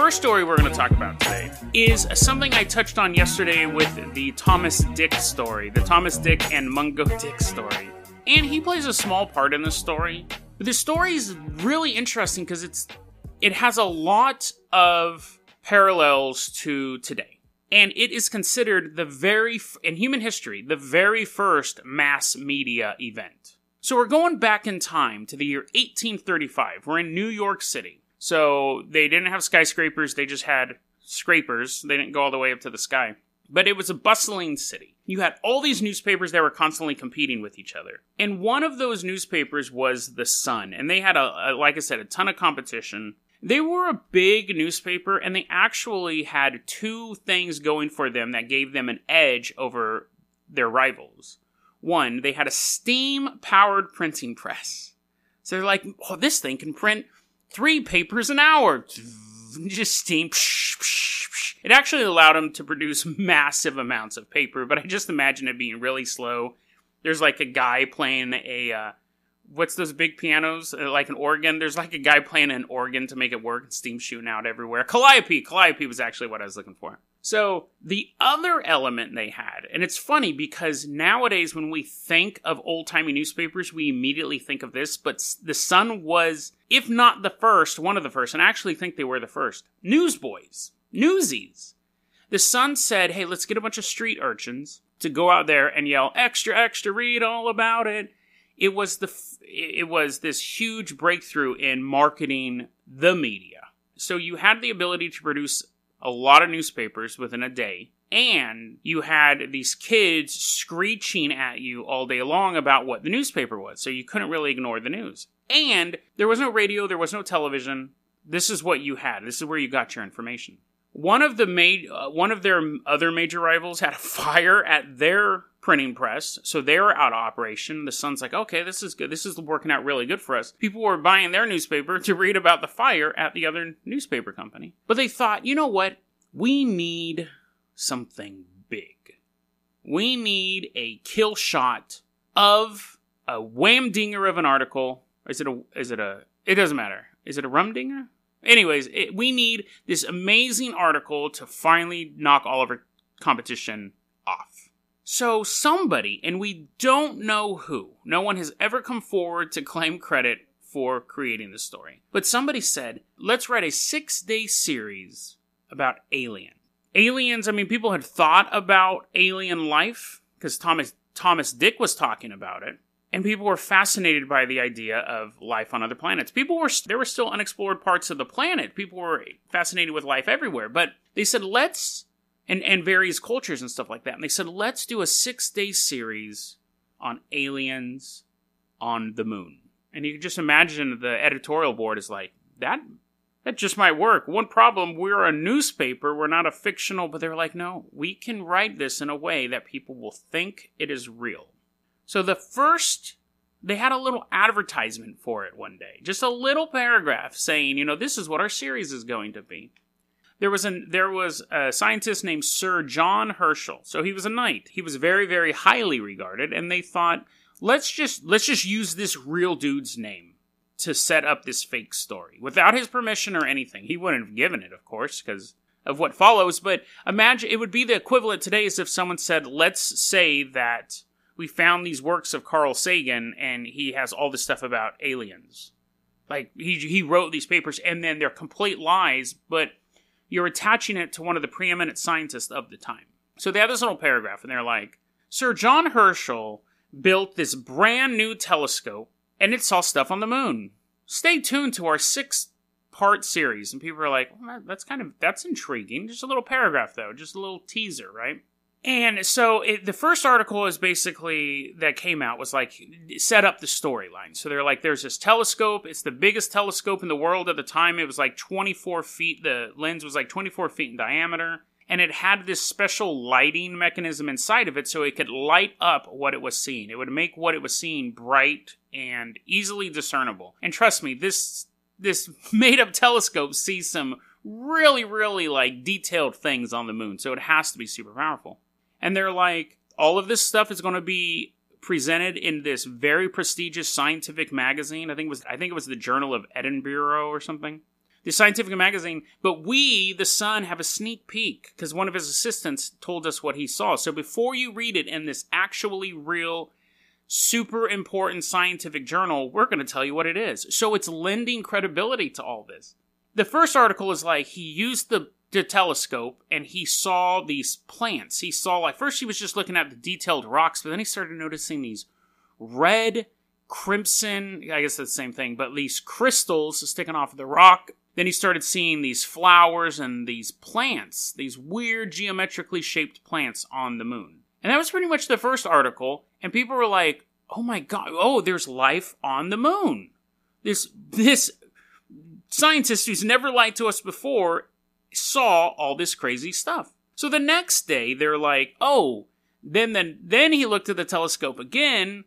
first story we're going to talk about today is something I touched on yesterday with the Thomas Dick story, the Thomas Dick and Mungo Dick story. And he plays a small part in this story. But this story is really interesting because it has a lot of parallels to today. And it is considered in human history, the very first mass media event. So we're going back in time to the year 1835. We're in New York City. So they didn't have skyscrapers, they just had scrapers. They didn't go all the way up to the sky. But it was a bustling city. You had all these newspapers that were constantly competing with each other. And one of those newspapers was The Sun. And they had, like I said, a ton of competition. They were a big newspaper, and they actually had two things going for them that gave them an edge over their rivals. One, they had a steam-powered printing press. So they're like, oh, this thing can print 3 papers an hour. Just steam. It actually allowed them to produce massive amounts of paper, but I just imagine it being really slow. There's like a guy playing what's those big pianos? Like an organ. There's like a guy playing an organ to make it work and steam shooting out everywhere. Calliope. Calliope was actually what I was looking for. So the other element they had, and it's funny because nowadays when we think of old-timey newspapers, we immediately think of this, but The Sun was, if not the first, one of the first, and I actually think they were the first, newsboys, newsies. The Sun said, hey, let's get a bunch of street urchins to go out there and yell, extra, extra, read all about it. It was this huge breakthrough in marketing the media. So you had the ability to produce a lot of newspapers within a day, and you had these kids screeching at you all day long about what the newspaper was, so you couldn't really ignore the news. And there was no radio, there was no television. This is what you had. This is where you got your information. One of their other major rivals had a fire at their printing press, so they were out of operation. The Sun's like, okay, this is good. This is working out really good for us. People were buying their newspaper to read about the fire at the other newspaper company. But they thought, you know what? We need something big. We need a kill shot of a wham-dinger of an article. It doesn't matter. Is it a rum-dinger? Anyways, we need this amazing article to finally knock all of our competition off. So somebody, and we don't know who, no one has ever come forward to claim credit for creating this story, but somebody said, let's write a 6-day series about aliens. I mean, people had thought about alien life, because Thomas Dick was talking about it. And people were fascinated by the idea of life on other planets. There were still unexplored parts of the planet. People were fascinated with life everywhere. But they said, and various cultures and stuff like that. And they said, let's do a 6-day series on aliens on the moon. And you can just imagine the editorial board is like, that just might work. One problem, we're a newspaper. We're not a fictional. But they're like, no, we can write this in a way that people will think it is real. So they had a little advertisement for it one day. Just a little paragraph saying, this is what our series is going to be. There was a scientist named Sir John Herschel. So he was a knight. He was very, very highly regarded. And they thought, let's just use this real dude's name to set up this fake story. Without his permission or anything. He wouldn't have given it, of course, because of what follows. But imagine, it would be the equivalent today as if someone said, let's say that we found these works of Carl Sagan, and he has all this stuff about aliens. Like, he wrote these papers, and then they're complete lies, but you're attaching it to one of the preeminent scientists of the time. So they have this little paragraph, and they're like, Sir John Herschel built this brand new telescope, and it saw stuff on the moon. Stay tuned to our 6-part series. And people are like, well, that's intriguing. Just a little paragraph, though. Just a little teaser, right? And so the first article is basically that came out was like set up the storyline. So they're like, there's this telescope. It's the biggest telescope in the world at the time. It was like 24 feet. The lens was like 24 feet in diameter. And it had this special lighting mechanism inside of it so it could light up what it was seeing. It would make what it was seeing bright and easily discernible. And trust me, this made-up telescope sees some really, really like detailed things on the moon. So it has to be super powerful. And they're like, all of this stuff is going to be presented in this very prestigious scientific magazine. I think it was the Journal of Edinburgh or something. the scientific magazine, but we, the Sun, have a sneak peek because one of his assistants told us what he saw. So before you read it in this actually real, super important scientific journal, we're going to tell you what it is. So it's lending credibility to all this. The first article is like he used the telescope and he saw these plants. He saw, like, first he was just looking at the detailed rocks, but then he started noticing these red, crimson, I guess that's the same thing, but these crystals sticking off of the rock. Then he started seeing these flowers and these plants, these weird geometrically shaped plants on the moon. And that was pretty much the first article, and people were like, oh my god, oh, there's life on the moon. This scientist who's never lied to us before saw all this crazy stuff. So the next day, they're like, oh, then he looked at the telescope again,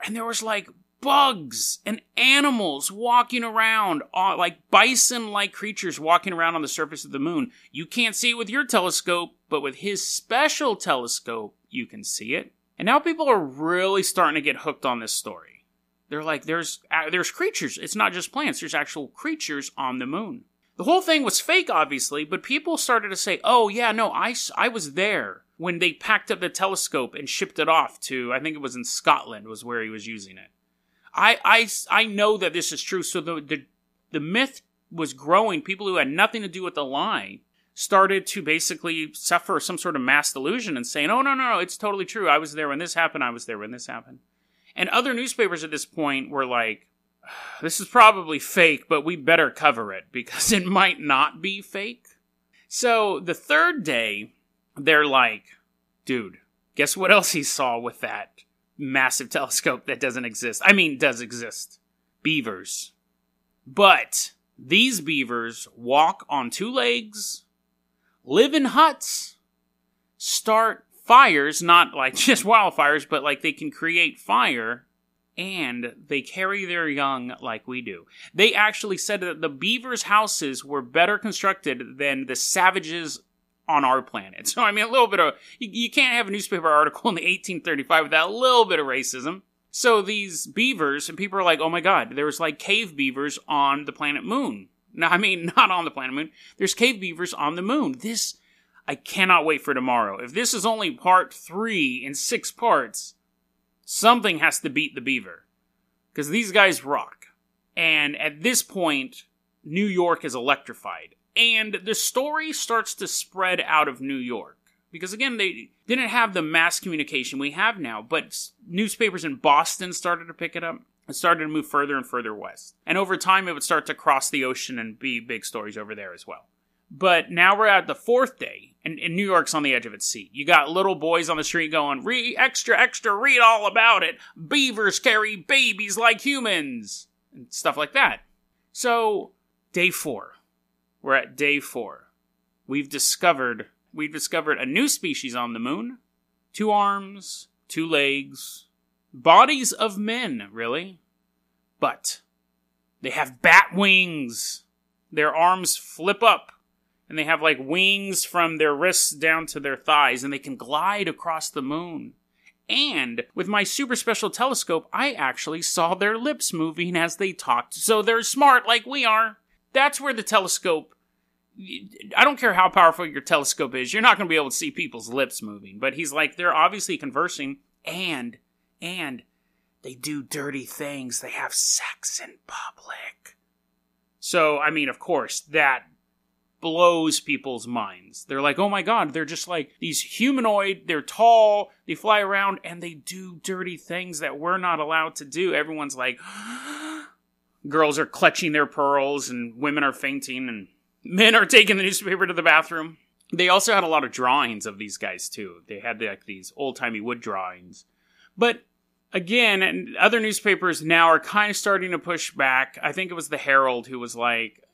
and there was like bugs and animals walking around, like bison-like creatures walking around on the surface of the moon. You can't see it with your telescope, but with his special telescope, you can see it. And now people are really starting to get hooked on this story. They're like, there's creatures. It's not just plants. There's actual creatures on the moon. The whole thing was fake, obviously, but people started to say, oh, yeah, no, I was there when they packed up the telescope and shipped it off to, I think it was in Scotland, was where he was using it. I know that this is true. So the myth was growing. People who had nothing to do with the lie started to basically suffer some sort of mass delusion and saying, oh, no, it's totally true. I was there when this happened. I was there when this happened. And other newspapers at this point were like, this is probably fake, but we better cover it because it might not be fake. So the third day, they're like, dude, guess what else he saw with that massive telescope that doesn't exist? I mean, does exist. Beavers. But these beavers walk on two legs, live in huts, start fires, not like just wildfires, but like they can create fire, and they carry their young like we do. They actually said that the beavers' houses were better constructed than the savages on our planet. So, I mean, a little bit of... You can't have a newspaper article in the 1835 without a little bit of racism. So these beavers, and people are like, oh my god, there's like cave beavers on the planet Moon. No, I mean, not on the planet Moon. There's cave beavers on the moon. This... I cannot wait for tomorrow. If this is only part 3 in 6 parts, something has to beat the beaver. Because these guys rock. And at this point, New York is electrified. And the story starts to spread out of New York. Because again, they didn't have the mass communication we have now. But newspapers in Boston started to pick it up. It started to move further and further west. And over time, it would start to cross the ocean and be big stories over there as well. But now we're at the 4th day, and New York's on the edge of its seat. You got little boys on the street going, extra, read all about it. Beavers carry babies like humans. And stuff like that. So, day 4. We're at day 4. We've discovered a new species on the moon. 2 arms, 2 legs. Bodies of men, really. But they have bat wings. Their arms flip up. And they have like wings from their wrists down to their thighs, and they can glide across the moon. And with my super special telescope, I actually saw their lips moving as they talked. So they're smart like we are. That's where the telescope... I don't care how powerful your telescope is, you're not going to be able to see people's lips moving. But he's like, they're obviously conversing, and they do dirty things. They have sex in public. So, I mean, of course, that blows people's minds. They're like, oh my god, they're just like these humanoid, they're tall, they fly around, and they do dirty things that we're not allowed to do. Everyone's like, girls are clutching their pearls, and women are fainting, and men are taking the newspaper to the bathroom. They also had a lot of drawings of these guys, too. They had like these old-timey wood drawings. But again, and other newspapers now are kind of starting to push back. I think it was the Herald who was like,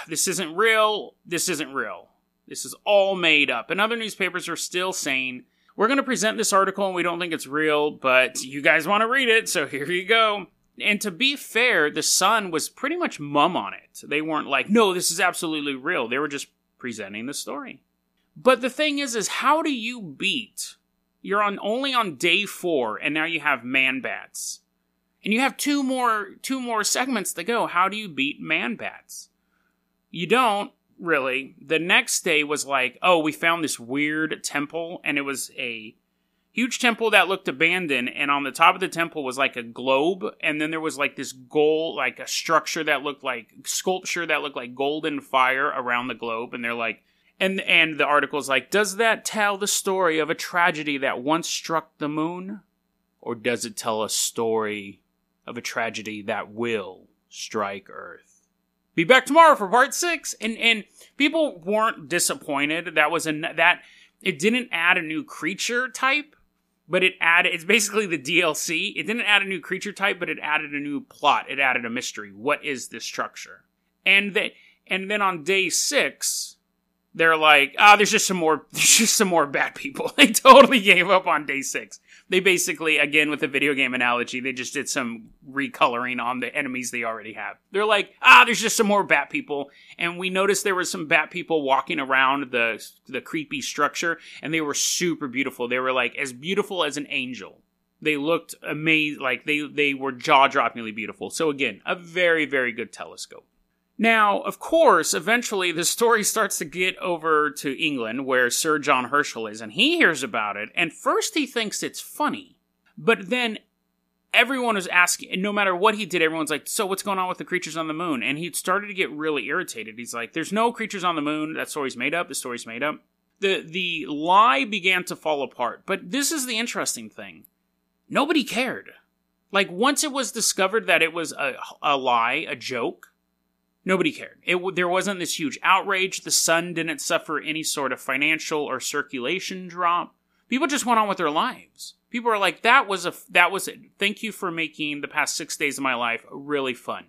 this isn't real. This isn't real. This is all made up. And other newspapers are still saying, we're going to present this article and we don't think it's real, but you guys want to read it, so here you go. And to be fair, the Sun was pretty much mum on it. They weren't like, no, this is absolutely real. They were just presenting the story. But the thing is how do you beat? You're only on day 4, and now you have man-bats. And you have two more segments to go. How do you beat man-bats? You don't, really. The next day was like, oh, we found this weird temple, and it was a huge temple that looked abandoned, and on the top of the temple was like a globe, and then there was like this gold, like a structure that looked like, sculpture that looked like golden fire around the globe, and they're like, and the article's like, does that tell the story of a tragedy that once struck the moon? Or does it tell a story of a tragedy that will strike Earth? Be back tomorrow for part 6. And people weren't disappointed. It didn't add a new creature type, but it's basically the DLC. It didn't add a new creature type, but it added a new plot. It added a mystery. What is this structure? And then on day 6, they're like, there's just some more bad people. They totally gave up on day 6. They basically, again, with the video game analogy, they just did some recoloring on the enemies they already have. They're like, there's just some more bat people. And we noticed there was some bat people walking around the creepy structure, and they were super beautiful. They were like as beautiful as an angel. They looked amazing, like they were jaw-droppingly beautiful. So again, a very, very good telescope. Now, of course, eventually the story starts to get over to England, where Sir John Herschel is, and he hears about it, and first he thinks it's funny. But then everyone was asking, and no matter what he did, everyone's like, so what's going on with the creatures on the moon? And he started to get really irritated. He's like, there's no creatures on the moon, that story's made up, the story's made up. The lie began to fall apart, but this is the interesting thing. Nobody cared. Like, once it was discovered that it was a lie, a joke, nobody cared. There wasn't this huge outrage. The Sun didn't suffer any sort of financial or circulation drop. People just went on with their lives. People are like, that was it. Thank you for making the past 6 days of my life really fun.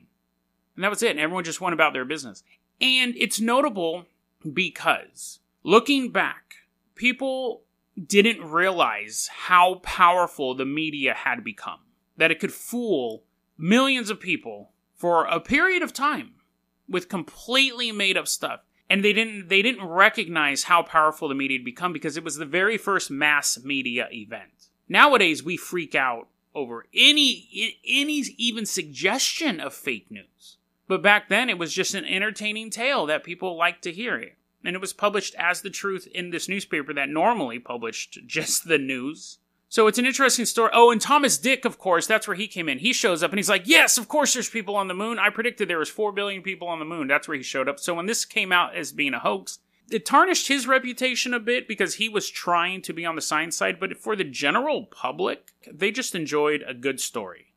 And that was it. And everyone just went about their business. And it's notable because, looking back, people didn't realize how powerful the media had become. That it could fool millions of people for a period of time with completely made up stuff. And they didn't recognize how powerful the media had become because it was the very first mass media event. Nowadays, we freak out over any even suggestion of fake news. But back then, it was just an entertaining tale that people liked to hear. And it was published as the truth in this newspaper that normally published just the news. So it's an interesting story. Oh, and Thomas Dick, of course, that's where he came in. He shows up and he's like, yes, of course there's people on the moon. I predicted there was 4 billion people on the moon. That's where he showed up. So when this came out as being a hoax, it tarnished his reputation a bit because he was trying to be on the science side. But for the general public, they just enjoyed a good story.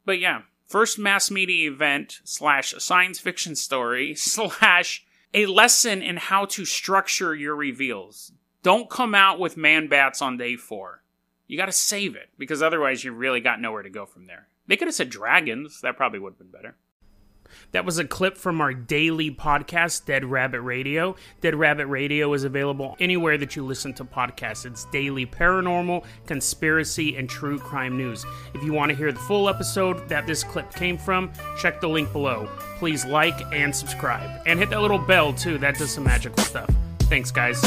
But yeah, first mass media event / science fiction story / a lesson in how to structure your reveals. Don't come out with man bats on day 4. You gotta save it, because otherwise you really got nowhere to go from there. They could have said dragons. That probably would have been better. That was a clip from our daily podcast, Dead Rabbit Radio. Dead Rabbit Radio is available anywhere that you listen to podcasts. It's daily paranormal, conspiracy, and true crime news. If you want to hear the full episode that this clip came from, check the link below. Please like and subscribe. And hit that little bell, too. That does some magical stuff. Thanks, guys.